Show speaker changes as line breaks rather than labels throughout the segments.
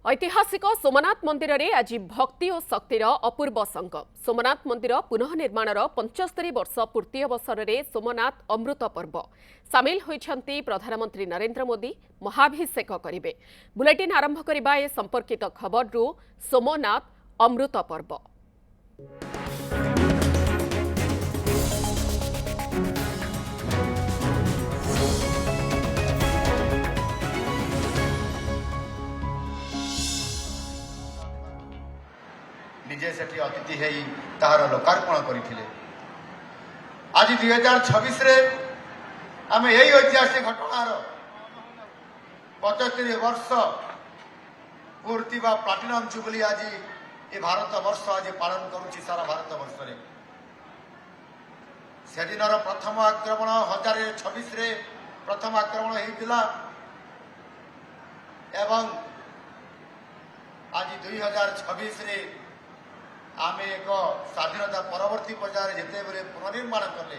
ऐतिहासिक सोमनाथ मंदिर में आज भक्ति और शक्तिर अपूर्व संगम। सोमनाथ मंदिर पुनःनिर्माणर 75 वर्ष पूर्ति अवसर में सोमनाथ अमृत पर्व सामिल होइछन्ति प्रधानमंत्री नरेंद्र मोदी महाभिषेक करिवे। बुलेटिन आरंभ करबा ए संपर्कित खबररू सोमनाथ अमृत पर्व।
निजे से अतिथि है तार लोकार्पण करते आज 2026 रे आम यही ऐतिहासिक घटनार 75 वर्ष पूर्ति बा प्लाटिनम जुबली आज ये भारत वर्ष आज पालन करुच्ची सारा भारत वर्ष रे से दिन प्रथम आक्रमण 1026 रे प्रथम आक्रमण होता एवं आज 2026 रे आम एक स्वाधीनता परवर्ती पर्यायर जिते बेले पुनर्निर्माण कले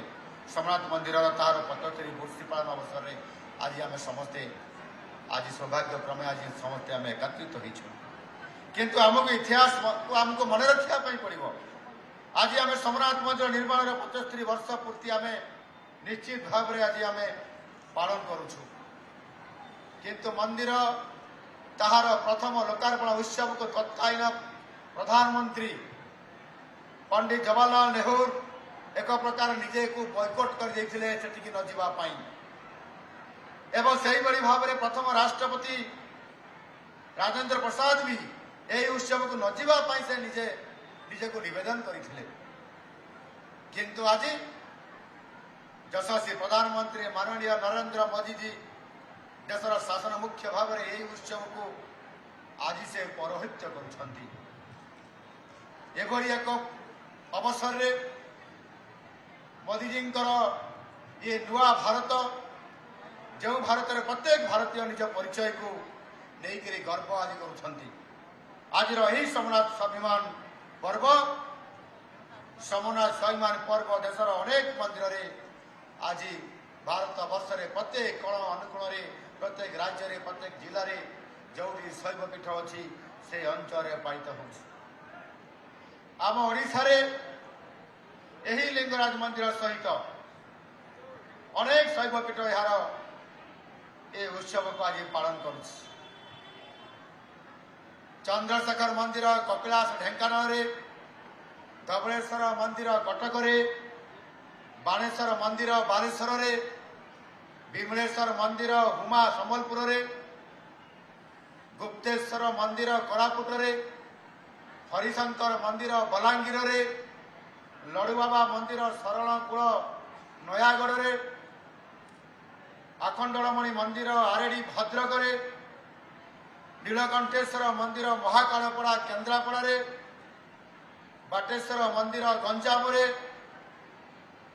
सोमनाथ मंदिर तार 75 वर्ष पालन अवसर में आज आम समस्ते आज सौभाग्यक्रमे आज समस्ते आम एकत्रित होइछु किंतु आमको इतिहास को आमको मन रखापी पड़ो। आज आम सोमनाथ मंदिर निर्माण 75 वर्ष पूर्ति आम निश्चित भाव में आज आम पालन करुछु किंतु मंदिर ताहार प्रथम लोकार्पण उत्सव को तत्कालीन प्रधानमंत्री पंडित जवाहरलाल नेहरू एक प्रकार निजे को बॉयकॉट कर देथिले सेटिकी न जीवा पाई एवं सही बड़ी भाव में प्रथम राष्ट्रपति राजेंद्र प्रसाद भी यही उत्सव को न जीवा पाई से निजे निजे को निवेदन करथिले किंतु आज यशस्वी प्रधानमंत्री माननीय नरेंद्र मोदी जी देशर शासन मुख्य भाव में यही उत्सव को आज से पौरोहित्य करुछंती एभली एक अवसर रे मोदी जी ये नुआ भारत जो भारत रे प्रत्येक भारतीय निज परिचय को लेकर गर्व आज करुछंती आज यही सोमनाथ स्वाभिमान पर्व सोमनाथ स्वाभिमान पर्व देशर अनेक मंदिर रे आज भारत वर्ष रे प्रत्येक कोण अनुकोण रे प्रत्येक राज्य रे प्रत्येक जिला रे जो शैव पीठ अच्छी से अंचल पालित हो आम ओडिशा रे यही लिंगराज मंदिर सहित अनेक शैव पीठ यार ये उत्सव को आज पालन कर चंद्रशेखर मंदिर कपिलास ढेंकानाल रे धवलेश्वर मंदिर कटक रे बाणेश्वर मंदिर बालेश्वर रे विमलेश्वर मंदिर हुमा संबलपुर रे गुप्तेश्वर मंदिर कोरापुट रे हरिशंकर मंदिर बलांगीर रे लड़ुबाबा मंदिर शरणकूल नयागढ़ रे आखंडलमणि मंदिर आरेडी भद्रक रे नीलकंठेश्वर मंदिर महाकालपड़ा केन्द्रापड़ा रे बाटेश्वर मंदिर गंजाम रे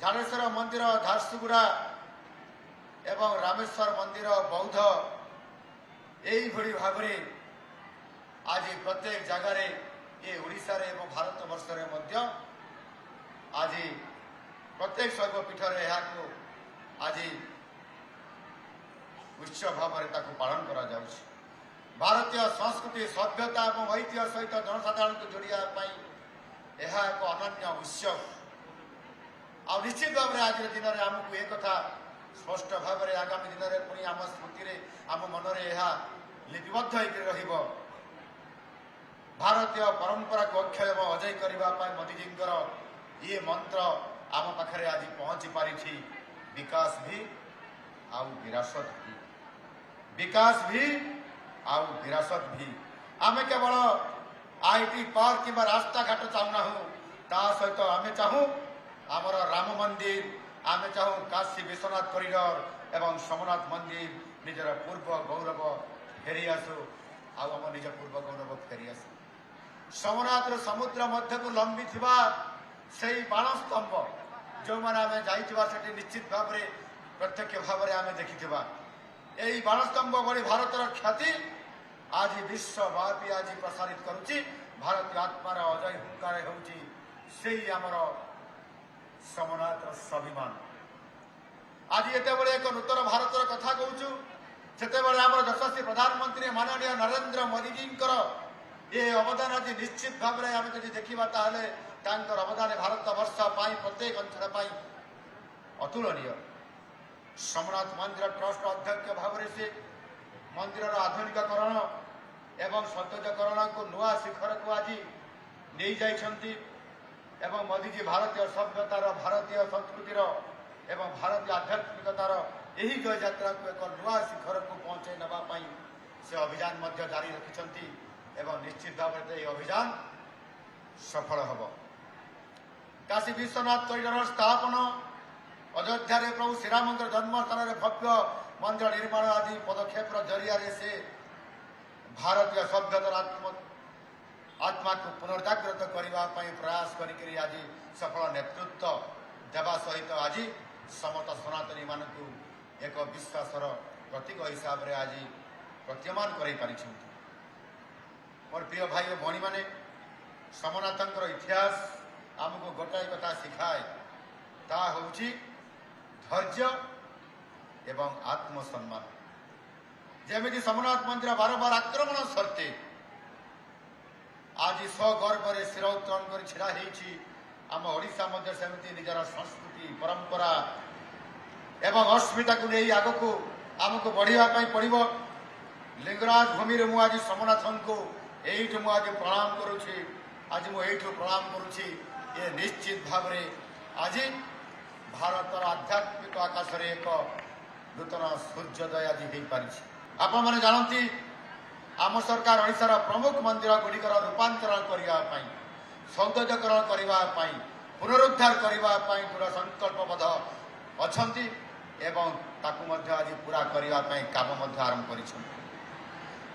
झाड़ेश्वर मंदिर झारसुगुड़ा एवं रामेश्वर मंदिर बौद्ध यही भली भाव में आज प्रत्येक जगार ये ओडिशा रे एवं भारत वर्ष रे मध्य आज प्रत्येक शैव पीठ आज उत्सव भाव में पालन करा जाउछि। भारतीय संस्कृति सभ्यता और ऐतिह्य सहित जनसाधारण को जोड़िया यह एक अनन्य उत्सव आ निश्चित भाव में आज दिन में आमको एक कथा स्पष्ट भाव में आगामी दिन में पुणी आम स्मृति आम मन में यह लिपिबद्ध हो भारतीय परंपरा को अक्षय एवं अजय करने मोदी जी ये मंत्र आम पाखे आज पहुंची पारी विकास भी आउ विरासत भी विकास भी आउ विरासत भी आम केवल आईटी पार्क कि रास्ता घाट चाहूना ता सहित आम चाहूँ आमर राम मंदिर आम चाहूँ काशी विश्वनाथ कॉरिडोर एवं सोमनाथ मंदिर निजर पूर्व गौरव फेरी आसू आम निज पूर्व गौरव फेरी आसू सोमनाथ समुद्र मध्य को लंबी थिबा से बाणस्तंभ जो मैंने आम जा निश्चित भाव में प्रत्यक्ष भाव में आम देखी यही बाणस्तंभ भली भारत ख्याति आज विश्वव्यापी आज प्रसारित करुच्ची भारतीय आत्मार अजय हुंकार होमर सोमनाथ स्वाभिमान आज ये एक नूतन भारत कथा कहूँ ସେତେବେଳେ ଆମର ଯଶସ୍ୱୀ ପ୍ରଧାନମନ୍ତ୍ରୀ ମାନନୀୟ ନରେନ୍ଦ୍ର ମୋଦିଜୀଙ୍କର ଏ ଅବଦାନ ଆଜି ନିଶ୍ଚିତ ଭାବରେ ଆମେ ଯଦି ଦେଖିବା ତାହେଲେ ତାଙ୍କର ଅବଦାନ ଭାରତ ବର୍ଷ ପାଇଁ ପ୍ରତ୍ୟେକ ଅଞ୍ଚଳ ପାଇଁ ଅତୁଳନୀୟ। ସୋମନାଥ ମନ୍ଦିର ଟ୍ରଷ୍ଟ ଅଧ୍ୟକ୍ଷ ଭାବରେ ସେ ମନ୍ଦିରର ଆଧୁନିକକରଣ ଏବଂ ସୌନ୍ଦର୍ଯ୍ୟକରଣକୁ ନୂଆ ଶିଖରକୁ ଆଜି ନେଇଯାଇଛନ୍ତି ଏବଂ ମୋଦିଜୀ ଭାରତୀୟ ସଭ୍ୟତାର, ଭାରତୀୟ ସଂସ୍କୃତିର ଏବଂ ଭାରତୀୟ ଆଧ୍ୟାତ୍ମିକତାର ଏହି ଜୟଯାତ୍ରାକୁ ଏକ ନୂଆ ଶିଖରକୁ ପହଞ୍ଚାଇ ନେବା ପାଇଁ ସେ ଅଭିଯାନ ମଧ୍ୟ ଜାରି ରଖିଛନ୍ତି ଏବଂ ନିଶ୍ଚିତ ଭାବରେ ଏହି ଅଭିଯାନ ସଫଳ ହେବ। କାଶୀ ବିଶ୍ୱନାଥ କରିଡର ସ୍ଥାପନ, ଅଯୋଧ୍ୟାରେ ପ୍ରଭୁ ଶ୍ରୀରାମଙ୍କର ଜନ୍ମସ୍ଥାନରେ ଭବ୍ୟ ମନ୍ଦିର ନିର୍ମାଣ ଆଦି ପଦକ୍ଷେପର ଜରିଆରେ ସେ ଭାରତୀୟ ସଭ୍ୟତାର ଆତ୍ମାକୁ ପୁନର୍ଜାଗ୍ରତ କରିବା ପାଇଁ ପ୍ରୟାସ କରିକରି ଆଜି ସଫଳ ନେତୃତ୍ୱ ଦେବା ସହିତ ଆଜି ସମସ୍ତ ସନାତନୀମାନଙ୍କୁ ଏକ ବିଶ୍ୱାସର ପ୍ରତୀକ ହିସାବରେ ଆଜି ପ୍ରତୀୟମାନ କରାଇ ପାରିଛନ୍ତି। ମୋର ପ୍ରିୟ ଭାଇ ଓ ଭଉଣୀମାନେ, ସୋମନାଥଙ୍କର ଇତିହାସ ଆମକୁ ଗୋଟାଏ କଥା ଶିଖାଏ, ତାହା ହେଉଛି ଧୈର୍ଯ୍ୟ ଏବଂ ଆତ୍ମସମ୍ମାନ। ଯେମିତି ସୋମନାଥ ମନ୍ଦିର ବାରମ୍ବାର ଆକ୍ରମଣ ସତ୍ତ୍ୱେ ଆଜି ସଗର୍ବରେ ଶିର ଉତ୍ତୋଳନ କରି ଛିଡ଼ା ହେଇଛି, ଆମ ଓଡ଼ିଶା ମଧ୍ୟ ସେମିତି ନିଜର ସଂସ୍କୃତି, ପରମ୍ପରା ଏବଂ ଅସ୍ମିତାକୁ ନେଇ ଆଗକୁ ଆମକୁ ବଢ଼ିବା ପାଇଁ ପଡ଼ିବ। ଲିଙ୍ଗରାଜ ଭୂମିରେ ମୁଁ ଆଜି ସୋମନାଥଙ୍କୁ ଏଇଠୁ ମୁଁ ଆଜି ପ୍ରଣାମ କରୁଛି, ଆଜି ମୁଁ ଏଇଠୁ ପ୍ରଣାମ କରୁଛି। ଏ ନିଶ୍ଚିତ ଭାବରେ ଆଜି ଭାରତର ଆଧ୍ୟାତ୍ମିକ ଆକାଶରେ ଏକ ନୂତନ ସୂର୍ଯ୍ୟୋଦୟ ଆଜି ହେଇପାରିଛି। ଆପଣମାନେ ଜାଣନ୍ତି, ଆମ ସରକାର ଓଡ଼ିଶାର ପ୍ରମୁଖ ମନ୍ଦିର ଗୁଡ଼ିକର ରୂପାନ୍ତରଣ କରିବା ପାଇଁ, ସୌନ୍ଦର୍ଯ୍ୟକରଣ କରିବା ପାଇଁ, ପୁନରୁଦ୍ଧାର କରିବା ପାଇଁ ଦୃଢ଼ ସଂକଳ୍ପବଦ୍ଧ ଅଛନ୍ତି ଏବଂ ତାକୁ ମଧ୍ୟ ଆଜି ପୁରା କରିବା ପାଇଁ କାମ ମଧ୍ୟ ଆରମ୍ଭ କରିଛନ୍ତି।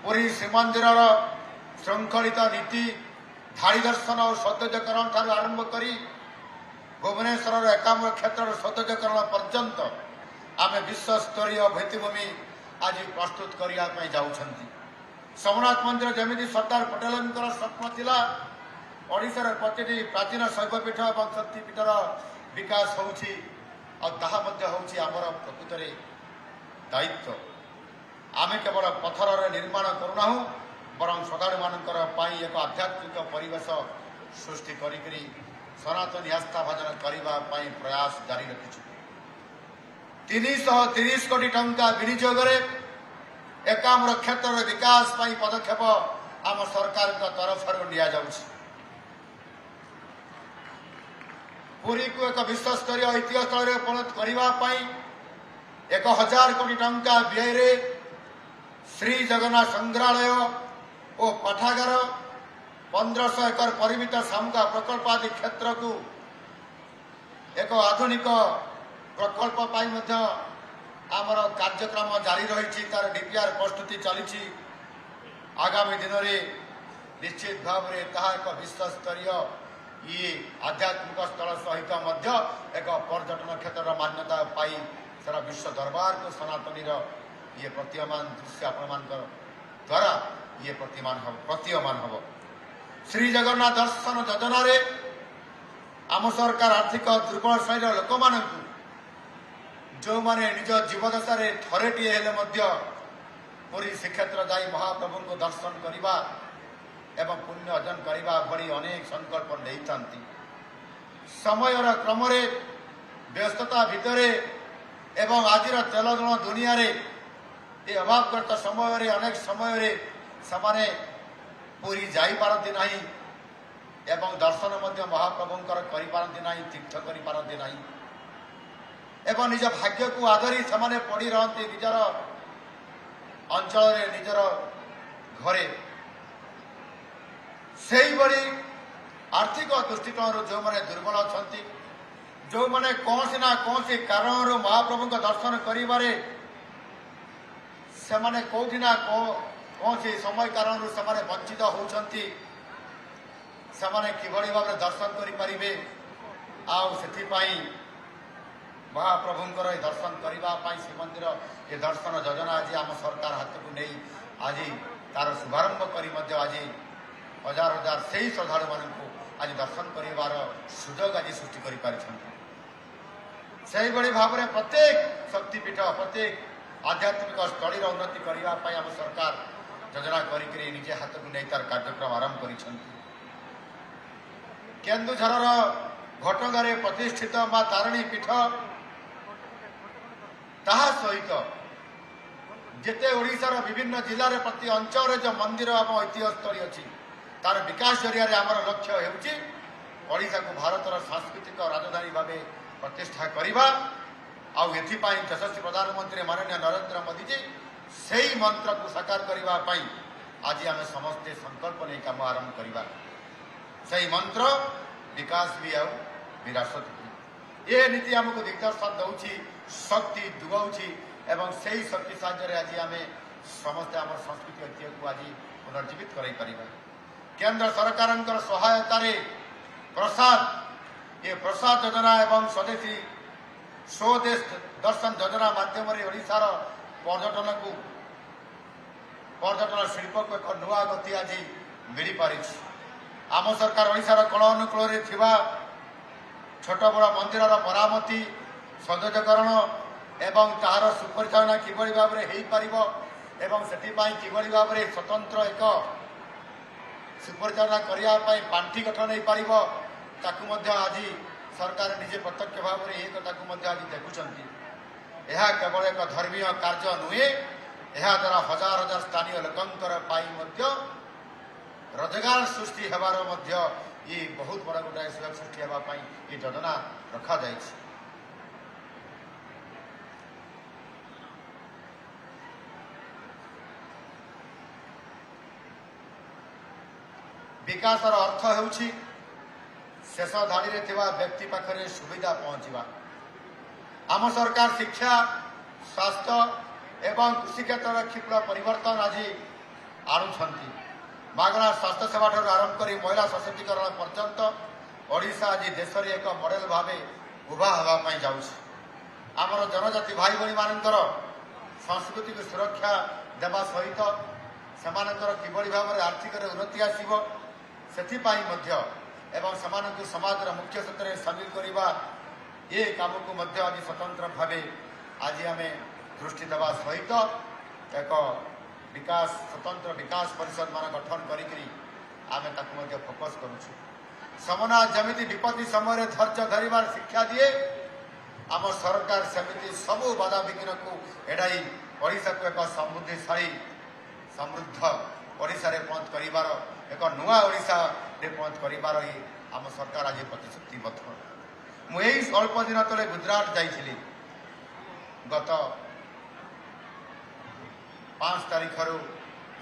ପୁରୀ ଶ୍ରୀମନ୍ଦିରର ଶୃଙ୍ଖଳିତ ନୀତି, ଧାଡ଼ି ଦର୍ଶନ ଓ ସୌନ୍ଦର୍ଯ୍ୟକରଣ ଠାରୁ ଆରମ୍ଭ କରି ଭୁବନେଶ୍ୱରର ଏକାମ୍ର କ୍ଷେତ୍ରର ସୌନ୍ଦର୍ଯ୍ୟକରଣ ପର୍ଯ୍ୟନ୍ତ ଆମେ ବିଶ୍ୱସ୍ତରୀୟ ଭିତ୍ତିଭୂମି ଆଜି ପ୍ରସ୍ତୁତ କରିବା ପାଇଁ ଯାଉଛନ୍ତି। ସୋମନାଥ ମନ୍ଦିର ଯେମିତି ସର୍ଦ୍ଦାର ପଟେଲଙ୍କର ସ୍ୱପ୍ନ ଥିଲା, ଓଡ଼ିଶାର ପ୍ରତିଟି ପ୍ରାଚୀନ ଶୈବପୀଠ ଏବଂ ଶକ୍ତିପୀଠର ବିକାଶ ହେଉଛି ଆଉ ତାହା ମଧ୍ୟ ହେଉଛି ଆମର ପ୍ରକୃତରେ ଦାୟିତ୍ୱ। ଆମେ କେବଳ ପଥରରେ ନିର୍ମାଣ କରୁନାହୁଁ, ବରଂ ଶ୍ରଦ୍ଧାଳୁମାନଙ୍କର ପାଇଁ ଏକ ଆଧ୍ୟାତ୍ମିକ ପରିବେଶ ସୃଷ୍ଟି କରିକରି ସନାତନୀ ଆସ୍ଥା ଭଜନ କରିବା ପାଇଁ ପ୍ରୟାସ ଜାରି ରଖିଛୁ। 330 କୋଟି ଟଙ୍କା ବିନିଯୋଗରେ ଏକାମ୍ର କ୍ଷେତ୍ରର ବିକାଶ ପାଇଁ ପଦକ୍ଷେପ ଆମ ସରକାରଙ୍କ ତରଫରୁ ନିଆଯାଉଛି। ପୁରୀକୁ ଏକ ବିଶ୍ୱସ୍ତରୀୟ ଐତିହ୍ୟ ସ୍ଥଳରେ ପରିଣତ କରିବା ପାଇଁ 1000 କୋଟି ଟଙ୍କା ବ୍ୟୟରେ ଶ୍ରୀ ଜଗନ୍ନାଥ ସଂଗ୍ରହାଳୟ ଓ ପାଠାଗାର, 1500 ଏକର ପରିମିତ ସାମୁହିକ ପ୍ରକଳ୍ପ ଆଦି କ୍ଷେତ୍ରକୁ ଏକ ଆଧୁନିକ ପ୍ରକଳ୍ପ ପାଇଁ ମଧ୍ୟ ଆମର କାର୍ଯ୍ୟକ୍ରମ ଜାରି ରହିଛି, ତାର ଡିପିଆର୍ ପ୍ରସ୍ତୁତି ଚାଲିଛି। ଆଗାମୀ ଦିନରେ ନିଶ୍ଚିତ ଭାବରେ ତାହା ଏକ ବିଶ୍ୱସ୍ତରୀୟ ଆଧ୍ୟାତ୍ମିକ ସ୍ଥଳ ସହିତ ମଧ୍ୟ ଏକ ପର୍ଯ୍ୟଟନ କ୍ଷେତ୍ରର ମାନ୍ୟତା ପାଇ ସାରା ବିଶ୍ୱ ଦରବାରକୁ ସନାତନୀର ପ୍ରତୀୟମାନ ଦୃଶ୍ୟ ଆପଣମାନଙ୍କ ଦ୍ୱାରା ପ୍ରତୀୟମାନ ହେବ। ଶ୍ରୀ ଜଗନ୍ନାଥ ଦର୍ଶନ ଯୋଜନାରେ ଆମ ସରକାର ଆର୍ଥିକ ଦୁର୍ବଳ ଶ୍ରେଣୀର ଲୋକମାନଙ୍କୁ, ଯେଉଁମାନେ ନିଜ ଜୀବଦଶାରେ ଥରେଟିଏ ହେଲେ ମଧ୍ୟ ପୁରୀ ଶ୍ରୀକ୍ଷେତ୍ର ଯାଇ ମହାପ୍ରଭୁଙ୍କୁ ଦର୍ଶନ କରିବା ଏବଂ ପୁଣ୍ୟ ଅର୍ଜନ କରିବା ଭଳି ଅନେକ ସଂକଳ୍ପ ନେଇଥାନ୍ତି। ସମୟର କ୍ରମରେ, ବ୍ୟସ୍ତତା ଭିତରେ ଏବଂ ଆଜିର ତେଲଜଣ ଦୁନିଆରେ ଏ ଅଭାବଗ୍ରସ୍ତ ସମୟରେ ଅନେକ ସମୟରେ ସେମାନେ ପୁରୀ ଯାଇପାରନ୍ତି ନାହିଁ ଏବଂ ଦର୍ଶନ ମଧ୍ୟ ମହାପ୍ରଭୁଙ୍କର କରିପାରନ୍ତି ନାହିଁ, ତୀର୍ଥ କରିପାରନ୍ତି ନାହିଁ ଏବଂ ନିଜ ଭାଗ୍ୟକୁ ଆଦରି ସେମାନେ ପଡ଼ି ରହନ୍ତି ନିଜର ଅଞ୍ଚଳରେ, ନିଜର ଘରେ। ସେହିଭଳି ଆର୍ଥିକ ଦୃଷ୍ଟିକୋଣରୁ ଯେଉଁମାନେ ଦୁର୍ବଳ ଅଛନ୍ତି, ଯେଉଁମାନେ କୌଣସି ନା କୌଣସି କାରଣରୁ ମହାପ୍ରଭୁଙ୍କ ଦର୍ଶନ କରିବାରେ ସେମାନେ କେଉଁଠି ନା କୌଣସି ସମୟ କାରଣରୁ ସେମାନେ ବଞ୍ଚିତ ହେଉଛନ୍ତି, ସେମାନେ କିଭଳି ଭାବରେ ଦର୍ଶନ କରିପାରିବେ ଆଉ ସେଥିପାଇଁ ମହାପ୍ରଭୁଙ୍କର ଏ ଦର୍ଶନ କରିବା ପାଇଁ ଶ୍ରୀମନ୍ଦିର ଏ ଦର୍ଶନ ଯୋଜନା ଆଜି ଆମ ସରକାର ହାତକୁ ନେଇ ଆଜି ତାର ଶୁଭାରମ୍ଭ କରି ମଧ୍ୟ ଆଜି ହଜାର ହଜାର ସେହି ଶ୍ରଦ୍ଧାଳୁମାନଙ୍କୁ ଆଜି ଦର୍ଶନ କରିବାର ସୁଯୋଗ ଆଜି ସୃଷ୍ଟି କରିପାରିଛନ୍ତି। ସେହିଭଳି ଭାବରେ ପ୍ରତ୍ୟେକ ଶକ୍ତିପୀଠ, ପ୍ରତ୍ୟେକ आध्यात्मिक स्थलीर उन्नति करने आम सरकार योजना करी निजे हाथ को नहीं तार कार्यक्रम आरंभ कर केन्दुझर घटगारे प्रतिष्ठित माँ तारिणी पीठ ताहा सहित जेते ओडिशार विभिन्न जिले प्रति अंचल जो मंदिर आम ऐतिह्य स्थली अच्छी तार विकास जरिया आमर लक्ष्य होशा को भारतर सांस्कृतिक राजधानी भाव प्रतिष्ठा करवा आउपाई यशस्वी प्रधानमंत्री माननीय नरेंद्र मोदी जी से ही मंत्र को साकार करने आज आम समस्ते संकल्प नहीं कम आरंभ करवा से मंत्र विकास भी आउ विरासत भी ये नीति आमको दिग्दर्शन दौची शक्ति जुगाऊँगी एवं से ही शक्ति साहाय्य आज आम समस्ते आम संस्कृति ऐतिह्य को आज पुनर्जीवित कर केंद्र सरकार सहायता प्रसाद ये प्रसाद योजना एवं स्वदेशी स्वदेश दर्शन योजना माध्यम ओडिशार पर्यटन शिल्प को एक नुआ गति आज मिल पारी आम सरकार ओडिशार कोल अनुकूल छोट बड़ मंदिर मरामती सौंदर्यकरण एवं तार सुपरिचालना किभली भाव में हो पार एवं से किभली भाव में स्वतंत्र एक सुपरिचालना करने पांठि गठन हो पार आज सरकार निजे प्रत्यक्ष भाव में एक आज देखुं यह केवल एक धर्मीय कार्य नुहे यह द्वारा हजार हजार स्थानीय लोकंर रोजगार सृष्टि होबार ये बहुत बड़ा गोटाए सुयोग सृष्टि होगापी ये योजना रखा जाए। विकासर अर्थ होउछि शेष धाड़ी में व्यक्ति पाखरे सुविधा पहुंचवा आम सरकार शिक्षा स्वास्थ्य एवं कृषि क्षेत्र में क्षिप्र परिवर्तन आज आणुंट मागणा स्वास्थ्य सेवा ठार आरंभ कर महिला सशक्तिकरण पर्यंत ओडिशा आज देश में एक मॉडल भाव उभा होगापी जाऊँगी आमर जनजाति भाई भाई मानकर संस्कृति को सुरक्षा देवा सहित सेमानकर किभली भाव में आर्थिक उन्नति आसीबो सेथिपाई मध्य एवं समानक समाज मुख्य क्षेत्र में सामिल करवा ये काम को आज स्वतंत्र भाव आज आम दृष्टि देवा सहित एक विकास स्वतंत्र विकास परिषद मान गठन करी आम फोकस करुँ समनाथ जमी विपत्ति समय धैर्य धरवार शिक्षा दिए आम सरकार सेमती सबू बाधा विघ्न को एड़ाई ओडिशा को एक समृद्धिशाली समृद्ध ओडिशा रे पहुंच करिवार एक नुआ ओडिशा रे पहुंच करिवार ही आम सरकार आज प्रतिश्रुतिबद्ध मुझे अल्प दिन तले गुजरात जाइली गत 5 तारीख रु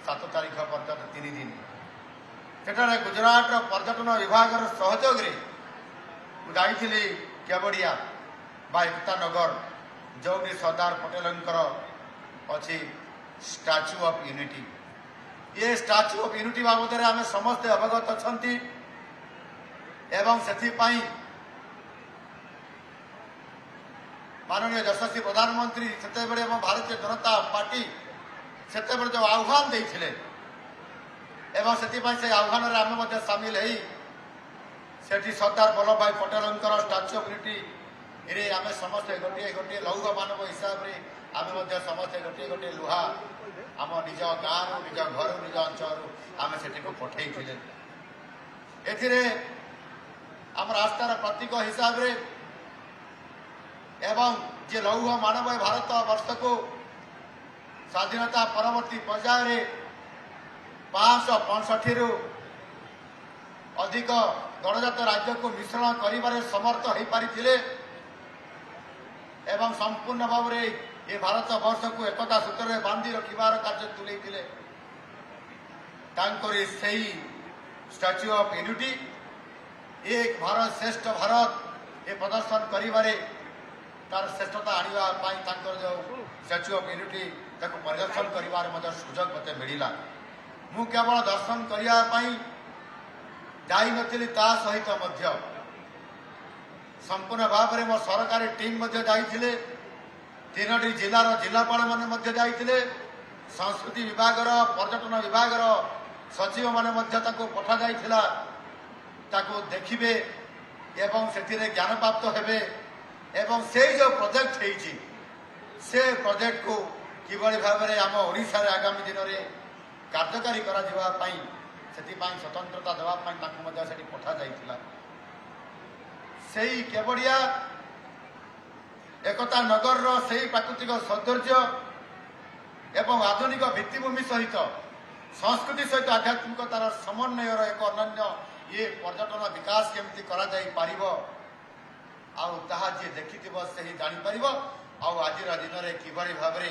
7 तारीख पर्यंत 3 दिन सेठारे गुजरात पर्यटन विभाग सहयोग जाइली केवड़िया बा एकता नगर जोटी सरदार पटेलंकर अच्छी स्टाच्यू ऑफ यूनिटी ये स्टाच्यू ऑफ यूनिटी बाबद में आम समस्ते अवगत अच्छा एवं से माननीय यशस्वी प्रधानमंत्री से भारतीय जनता पार्टी से जो आह्वान देते एवं से आह्वान आम सामिल होती सरदार वल्लभ भाई पटेलंकर स्टाच्यू ऑफ यूनिटी आम समस्ते गोटे गोटे लौह मानव हिसाब से आम समस्ते गोटे गोटे लुहा आम निज गाँव निज घर निज अंचल आम से पठे आम रास्तार प्रतीक हिसाब से एवं जे लौह मानव भारत वर्ष को स्वाधीनता परवर्ती पर्याय 565 रु अधिक गणजात राज्य को मिश्रण करिबारे समर्थ हो पारिथिले एवं संपूर्ण भाव में ये भारत वर्ष को एकता सूत्र में बांधि रखिबार कार्य तुले स्टैच्यू ऑफ यूनिटी एक भारत श्रेष्ठ भारत ये प्रदर्शन करिबारे तार श्रेष्ठता आने जो स्टैच्यू ऑफ यूनिटी परिदर्शन कर सुजोग मत मिलला मु केवल दर्शन करने जाई नथिली ता सहित मध्य संपूर्ण भाव में मो सरकारी टीम जाइए 3टी जिलार जिलापाल मैंने जाइए संस्कृति विभाग पर्यटन विभाग सचिव मैंने पठा जाइथिला ताको देखिबे एवं से ज्ञान प्राप्त हेबे एवं से जो प्रोजेक्ट है से प्रोजेक्ट को কিভাবে ভাবে আম ওড়িশার আগামী দিନରେ କାର୍ଯ୍ୟକାରୀ କରାଯିବା ପାଇଁ ସେଥିପାଇଁ ସ୍ୱତନ୍ତ୍ରତା ଦେବା ପାଇଁ ତାଙ୍କୁ ମଧ୍ୟ ସେଠି ପଠାଯାଇଥିଲା। ସେହି କେବଡ଼ିଆ ଏକତା ନଗରର ସେହି ପ୍ରାକୃତିକ ସୌନ୍ଦର୍ଯ୍ୟ ଏବଂ ଆଧୁନିକ ଭିତ୍ତିଭୂମି ସହିତ ସଂସ୍କୃତି ସହିତ ଆଧ୍ୟାତ୍ମିକତାର ସମନ୍ୱୟର ଏକ ଅନନ୍ୟ ପର୍ଯ୍ୟଟନ ବିକାଶ କେମିତି କରାଯାଇପାରିବ ଆଉ ତାହା ଯିଏ ଦେଖିଥିବ ସେହି ଜାଣିପାରିବ। ଆଉ ଆଜିର ଦିନରେ କିଭଳି ଭାବରେ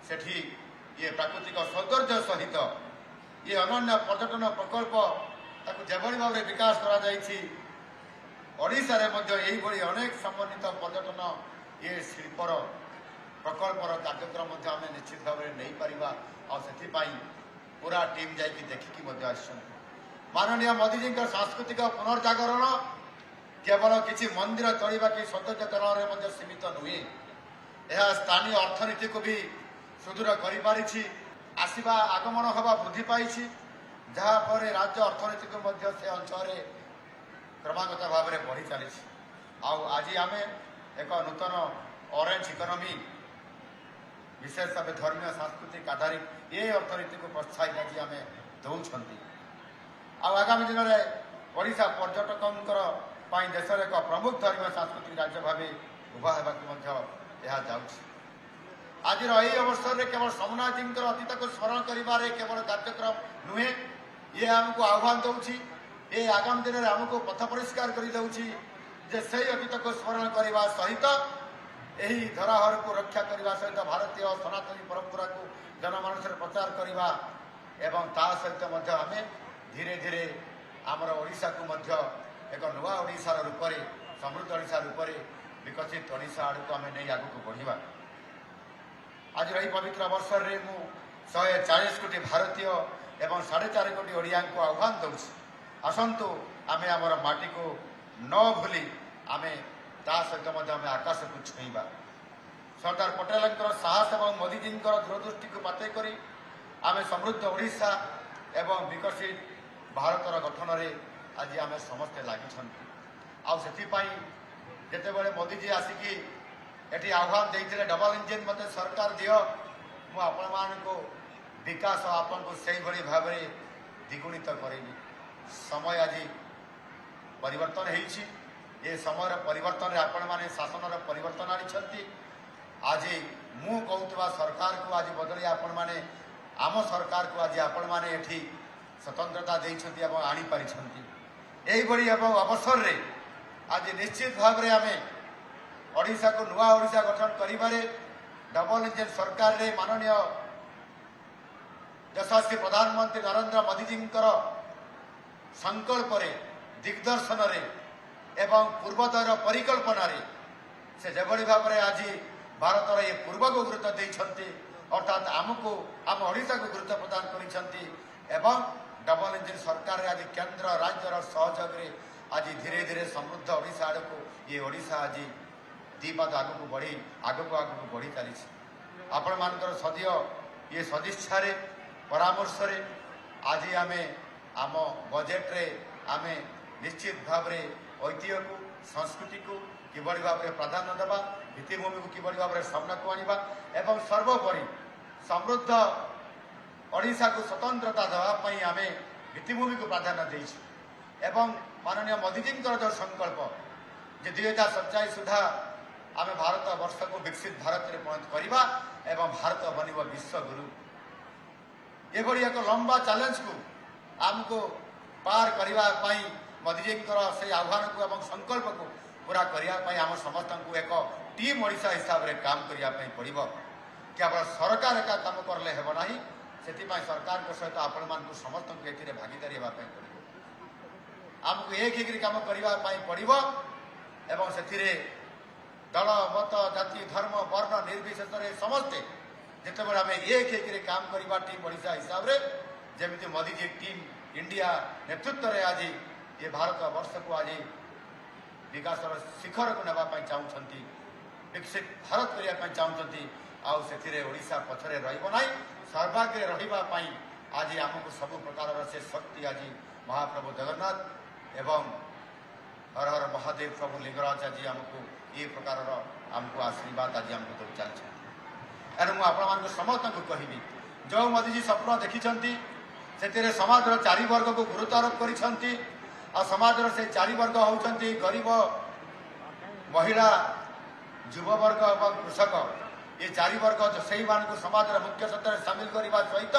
ସେଠି ପ୍ରାକୃତିକ ସୌନ୍ଦର୍ଯ୍ୟ ସହିତ ଅନନ୍ୟ ପର୍ଯ୍ୟଟନ ପ୍ରକଳ୍ପ ତାକୁ ଯେଭଳି ଭାବରେ ବିକାଶ କରାଯାଇଛି, ଓଡ଼ିଶାରେ ମଧ୍ୟ ଏହିଭଳି ଅନେକ ସମନ୍ୱିତ ପର୍ଯ୍ୟଟନ ଶିଳ୍ପର ପ୍ରକଳ୍ପର କାର୍ଯ୍ୟକ୍ରମ ମଧ୍ୟ ଆମେ ନିଶ୍ଚିତ ଭାବରେ ନେଇପାରିବା। ଆଉ ସେଥିପାଇଁ ପୁରା ଟିମ୍ ଯାଇକି ଦେଖିକି ମଧ୍ୟ ଆସିଛନ୍ତି। ମାନନୀୟ ମୋଦିଜୀଙ୍କ ସାଂସ୍କୃତିକ ପୁନର୍ଜାଗରଣ କେବଳ କିଛି ମନ୍ଦିର ତୋଳିବା କି ସୌନ୍ଦର୍ଯ୍ୟକରଣରେ ମଧ୍ୟ ସୀମିତ ନୁହେଁ, ଏହା ସ୍ଥାନୀୟ ଅର୍ଥନୀତିକୁ ବି ସୁଦୃଢ଼ କରିପାରିଛି। ଆସିବା ଆଗମନ ହେବା ବୃଦ୍ଧି ପାଇଛି, ଯାହାଫଳରେ ରାଜ୍ୟ ଅର୍ଥନୀତିକୁ ମଧ୍ୟ ସେ ଅଞ୍ଚଳରେ କ୍ରମାଗତ ଭାବରେ ବଢ଼ି ଚାଲିଛି। ଆଉ ଆଜି ଆମେ ଏକ ନୂତନ ଅରେଞ୍ଜ ଇକୋନୋମି ବିଶେଷ ଭାବେ ଧର୍ମୀୟ ସାଂସ୍କୃତିକ ଆଧାରିତ ଅର୍ଥନୀତିକୁ ପ୍ରୋତ୍ସାହିତ ଆଜି ଆମେ ଦେଉଛନ୍ତି। ଆଉ ଆଗାମୀ ଦିନରେ ଓଡ଼ିଶା ପର୍ଯ୍ୟଟକଙ୍କର ପାଇଁ ଦେଶର ଏକ ପ୍ରମୁଖ ଧର୍ମୀୟ ସାଂସ୍କୃତିକ ରାଜ୍ୟ ଭାବେ ଉଭା ହେବାକୁ ମଧ୍ୟ ଏହା ଯାଉଛି। ଆଜିର ଏହି ଅବସରରେ କେବଳ ସୋମନାଥଜୀଙ୍କର ଅତୀତକୁ ସ୍ମରଣ କରିବାରେ କେବଳ କାର୍ଯ୍ୟକ୍ରମ ନୁହେଁ, ଆମକୁ ଆହ୍ୱାନ ଦେଉଛି, ଆଗାମୀ ଦିନରେ ଆମକୁ ପଥ ପରିଷ୍କାର କରିଦେଉଛି ଯେ ସେହି ଅତୀତକୁ ସ୍ମରଣ କରିବା ସହିତ ଏହି ଧରାହରକୁ ରକ୍ଷା କରିବା ସହିତ ଭାରତୀୟ ସନାତନୀ ପରମ୍ପରାକୁ ଜନମାନସରେ ପ୍ରଚାର କରିବା ଏବଂ ତା ସହିତ ମଧ୍ୟ ଆମେ ଧୀରେ ଧୀରେ ଆମର ଓଡ଼ିଶାକୁ ମଧ୍ୟ ଏକ ନୂଆ ଓଡ଼ିଶାର ରୂପରେ, ସମୃଦ୍ଧ ଓଡ଼ିଶା ରୂପରେ, ବିକଶିତ ଓଡ଼ିଶା ଆଡ଼କୁ ଆମେ ନେଇ ଆଗକୁ ବଢ଼ିବା। ଆଜିର ଏହି ପବିତ୍ର ଅବସରରେ ମୁଁ 140 କୋଟି ଭାରତୀୟ ଏବଂ 4.5 କୋଟି ଓଡ଼ିଆଙ୍କୁ ଆହ୍ୱାନ ଦେଉଛି, ଆସନ୍ତୁ ଆମେ ଆମର ମାଟିକୁ ନ ଭୁଲି ଆମେ ତା ସହିତ ମଧ୍ୟ ଆମେ ଆକାଶକୁ ଛୁଇଁବା। ସର୍ଦ୍ଦାର ପଟେଲଙ୍କର ସାହସ ଏବଂ ମୋଦିଜୀଙ୍କର ଦୂରଦୃଷ୍ଟିକୁ ପାଥେୟ କରି ଆମେ ସମୃଦ୍ଧ ଓଡ଼ିଶା ଏବଂ ବିକଶିତ ଭାରତର ଗଠନରେ ଆଜି ଆମେ ସମସ୍ତେ ଲାଗିଛନ୍ତି। ଆଉ ସେଥିପାଇଁ ଯେତେବେଳେ ମୋଦିଜୀ ଆସିକି ଏଠି ଆହ୍ୱାନ ଦେଇଥିଲେ ଡବଲ ଇଞ୍ଜିନ୍ ମୋତେ ସରକାର ଦିଅ, ମୁଁ ଆପଣମାନଙ୍କୁ ବିକାଶ ଆପଣଙ୍କୁ ସେଇଭଳି ଭାବରେ ଦ୍ୱିଗୁଣିତ କରିବି। ସମୟ ଆଜି ପରିବର୍ତ୍ତନ ହେଇଛି, ଏ ସମୟର ପରିବର୍ତ୍ତନରେ ଆପଣମାନେ ଶାସନର ପରିବର୍ତ୍ତନ ଆଣିଛନ୍ତି। ଆଜି ମୁଁ କହୁଥିବା ସରକାରକୁ ଆଜି ବଦଳି ଆପଣମାନେ ଆମ ସରକାରକୁ ଆଜି ଆପଣମାନେ ଏଠି ସ୍ୱତନ୍ତ୍ରତା ଦେଇଛନ୍ତି ଏବଂ ଆଣିପାରିଛନ୍ତି। ଏହିଭଳି ଏବଂ ଅବସରରେ ଆଜି ନିଶ୍ଚିତ ଭାବରେ ଆମେ ଓଡ଼ିଶାକୁ ନୂଆ ଓଡ଼ିଶା ଗଠନ କରିବାରେ ଡବଲ ଇଞ୍ଜିନ୍ ସରକାରରେ ମାନନୀୟ ଯଶସ୍ୱୀ ପ୍ରଧାନମନ୍ତ୍ରୀ ନରେନ୍ଦ୍ର ମୋଦିଜୀଙ୍କର ସଂକଳ୍ପରେ, ଦିଗ୍ଦର୍ଶନରେ ଏବଂ ପୂର୍ବୋଦୟର ପରିକଳ୍ପନାରେ ସେ ଯେଭଳି ଭାବରେ ଆଜି ଭାରତର ଏ ପୂର୍ବକୁ ଗୁରୁତ୍ୱ ଦେଇଛନ୍ତି, ଅର୍ଥାତ୍ ଆମକୁ ଆମ ଓଡ଼ିଶାକୁ ଗୁରୁତ୍ୱ ପ୍ରଦାନ କରିଛନ୍ତି ଏବଂ ଡବଲ ଇଞ୍ଜିନ୍ ସରକାରରେ ଆଜି କେନ୍ଦ୍ର ରାଜ୍ୟର ସହଯୋଗରେ ଆଜି ଧୀରେ ଧୀରେ ସମୃଦ୍ଧ ଓଡ଼ିଶା ଆଡ଼କୁ ଓଡ଼ିଶା ଆଜି ଦିପାଦ ଆଗକୁ ବଢ଼ି ଚାଲିଛି। ଆପଣମାନଙ୍କର ସଦିଚ୍ଛାରେ ପରାମର୍ଶରେ ଆଜି ଆମେ ଆମ ବଜେଟ୍ରେ ଆମେ ନିଶ୍ଚିତ ଭାବରେ ଐତିହ୍ୟକୁ, ସଂସ୍କୃତିକୁ କିଭଳି ଭାବରେ ପ୍ରାଧାନ୍ୟ ଦେବା, ଭିତ୍ତିଭୂମିକୁ କିଭଳି ଭାବରେ ସାମ୍ନାକୁ ଆଣିବା ଏବଂ ସର୍ବୋପରି ସମୃଦ୍ଧ ଓଡ଼ିଶାକୁ ସ୍ୱତନ୍ତ୍ରତା ଦେବା ପାଇଁ ଆମେ ଭିତ୍ତିଭୂମିକୁ ପ୍ରାଧାନ୍ୟ ଦେଇଛୁ ଏବଂ ମାନନୀୟ ମୋଦିଜୀଙ୍କର ଯେଉଁ ସଂକଳ୍ପ ଯେ 2047 ସୁଦ୍ଧା ଆମେ ଭାରତ ବର୍ଷକୁ ବିକଶିତ ଭାରତରେ ପରିଣତ କରିବା ଏବଂ ଭାରତ ବନିବ ବିଶ୍ୱଗୁରୁ, ଏଭଳି ଏକ ଲମ୍ବା ଚ୍ୟାଲେଞ୍ଜକୁ ଆମକୁ ପାର କରିବା ପାଇଁ ମୋଦିଜୀଙ୍କର ସେହି ଆହ୍ୱାନକୁ ଏବଂ ସଂକଳ୍ପକୁ ପୁରା କରିବା ପାଇଁ ଆମ ସମସ୍ତଙ୍କୁ ଏକ ଟିମ୍ ଓଡ଼ିଶା ହିସାବରେ କାମ କରିବା ପାଇଁ ପଡ଼ିବ। କେବଳ ସରକାର ଏକା କାମ କଲେ ହେବ ନାହିଁ, ସେଥିପାଇଁ ସରକାରଙ୍କ ସହିତ ଆପଣମାନଙ୍କୁ ସମସ୍ତଙ୍କୁ ଏଥିରେ ଭାଗିଦାରୀ ହେବା ପାଇଁ ପଡ଼ିବ। ଆମକୁ ଏକ ହେଇକରି କାମ କରିବା ପାଇଁ ପଡ଼ିବ ଏବଂ ସେଥିରେ ଦଳ, ମତ, ଜାତି, ଧର୍ମ, ବର୍ଣ୍ଣ ନିର୍ବିଶେଷରେ ସମସ୍ତେ ଯେତେବେଳେ ଆମେ ଏକ ହେଇକରି କାମ କରିବା ଟିମ୍ ଓଡ଼ିଶା ହିସାବରେ, ଯେମିତି ମୋଦିଜୀ ଟିମ୍ ଇଣ୍ଡିଆ ନେତୃତ୍ୱରେ ଆଜି ଭାରତ ବର୍ଷକୁ ଆଜି ବିକାଶର ଶିଖରକୁ ନେବା ପାଇଁ ଚାହୁଁଛନ୍ତି, ବିକଶିତ ଭାରତ କରିବା ପାଇଁ ଚାହୁଁଛନ୍ତି, ଆଉ ସେଥିରେ ଓଡ଼ିଶା ପଛରେ ରହିବ ନାହିଁ, ସର୍ବାଗ୍ରେ ରହିବା ପାଇଁ ଆଜି ଆମକୁ ସବୁ ପ୍ରକାରର ସେ ଶକ୍ତି ଆଜି ମହାପ୍ରଭୁ ଜଗନ୍ନାଥ ଏବଂ ହର ହର ମହାଦେବ ପ୍ରଭୁ ଲିଙ୍ଗରାଜ ଆଜି ଆମକୁ ଏ ପ୍ରକାରର ଆମକୁ ଆଶୀର୍ବାଦ ଆଜି ଆମକୁ ଦେଇ ଚାଲିଛନ୍ତି। एणु मुझे आपण समस्त कहबी जो मोदीजी स्वप्न देखी से समाज चारि वर्ग को गुरुत्व आरोप कर समाज से चारि वर्ग होती गरीब महिला युववर्ग और कृषक ये चारि वर्ग से समाज मुख्य सत्तर सामिल करने सहित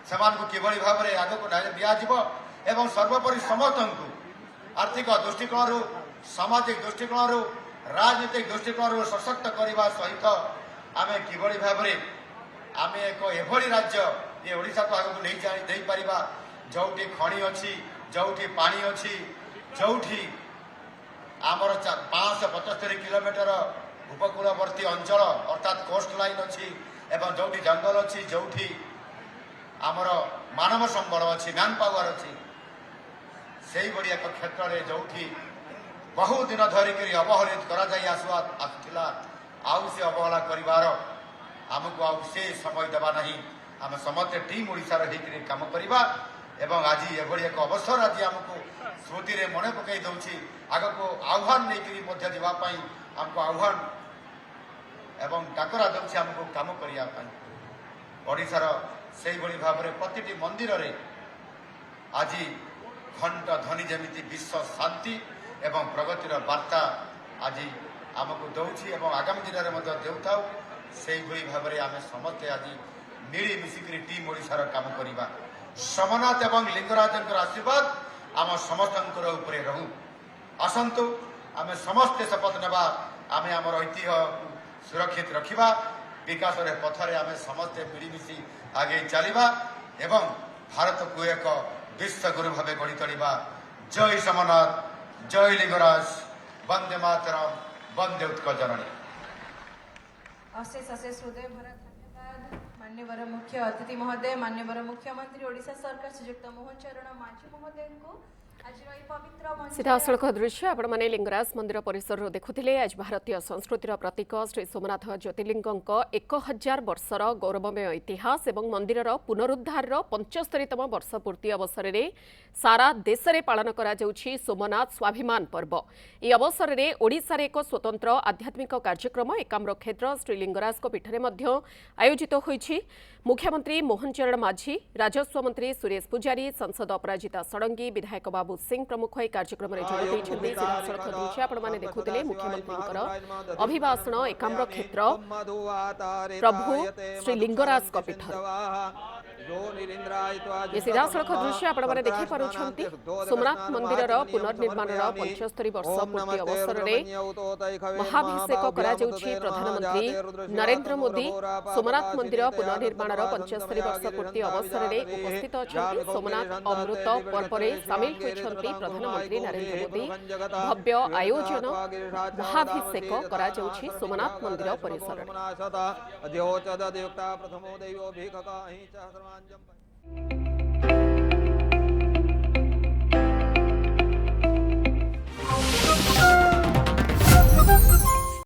से किभली भाव में आग को दिज्व सर्वोपरि समस्त आर्थिक दृष्टिकोण सामाजिक दृष्टिकोण राजनीतिक दृष्टिकोण सशक्त करने सहित आम किभली भाव में आम एक एभली राज्य ये ओडिशा को आगे नहीं पारिबा जोठी खଣି अच्छी जोठी पानी अच्छी जोठी आमर 575 किलोमीटर उपकूलवर्ती अंचल अर्थात कोस्ट लाइन अच्छी एवं जोठी जंगल अच्छी जोठी आमर मानव संबल अच्छी मैन पावर अच्छी से एक क्षेत्र में जोठी बहु दिन धरिक अवहेलित आसुला आउ से अवहेला कर आमको आउ से समय देवा नहीं आम समस्ते टीम ओडिशार होकर काम करवा एवं आज एभली एक अवसर आज आमको स्मृति में मन पकई दौर आग को आह्वान नहीं जावाई आमको आह्वान एवं डाकरा दौर आमको काम करने ओडिशार से भाव में प्रति मंदिर रे आज घंट ध्वनि जमी विश्व शांति एवं प्रगतिर वार्ता आज आमको दौर एवं आगामी दिन में देता से भाव में आम समस्ते आज मिलमिशिक टीम ओडिशार काम करवा सोमनाथ एवं लिंगराज आशीर्वाद आम समस्त रहू आसतु आम समस्ते शपथ नेबा आम आमर ऐतिह्य सुरक्षित रखा विकास पथरे आम समस्ते मिलमिशि आगे चलवा एवं भारत को एक विश्वगुरु भाव गढ़ी तोड़ा जय सोमनाथ जय लिंगराज वंदे मातरम वंदे उत्कल जननी।
अशेष अशेष हृदय भरा धन्यवाद मान्यवर मुख्य अतिथि महोदय मान्यवर मुख्यमंत्री ओडिशा सरकार श्रीयुक्त मोहन चरण माझी महोदय को आज पवित्र
सीधासख दृश्य आपण मैंने लिंगराज मंदिर परिसर देखुले। आज भारतीय संस्कृतिर प्रतीक श्री सोमनाथ ज्योतिर्लिंग 1000 वर्षर गौरवमय इतिहास और मंदिर पुनरुद्धार 75तम वर्ष पूर्ति अवसर में सारा देश में पालन करा जाउछि सोमनाथ स्वाभिमान पर्व। यह अवसर में ओडिशा रे एक स्वतंत्र आध्यात्मिक कार्यक्रम एकाम्र क्षेत्र श्री लिंगराज पीठरे आयोजित होइछि। मुख्यमंत्री मोहन चरण माझी राजस्व मंत्री सुरेश पुजारी सांसद अपराजिता षडंगी विधायक बाबू सिंह प्रमुख यह कार्यक्रम में जोग देइछन्ति। सीधासख दृश्य आपण देखुले मुख्यमंत्री अभिभाषण एकाम्र क्षेत्र प्रभु श्री लिंगराज पीठ ये सीधासख दृश्य आपण देखिपुं सोमनाथ मंदिर पुनर्निर्माण 75 वर्ष पूर्ति अवसर में महाभिषेक प्रधानमंत्री नरेंद्र मोदी सोमनाथ मंदिर पुनर्निर्माण 75 वर्ष पूर्ति अवसर में उपस्थित अच्छा सोमनाथ अमृत पर्व में सामिल होती प्रधानमंत्री नरेंद्र मोदी भव्य आयोजन महाभिषेक करा जाउछि सोमनाथ मंदिर परिसर में।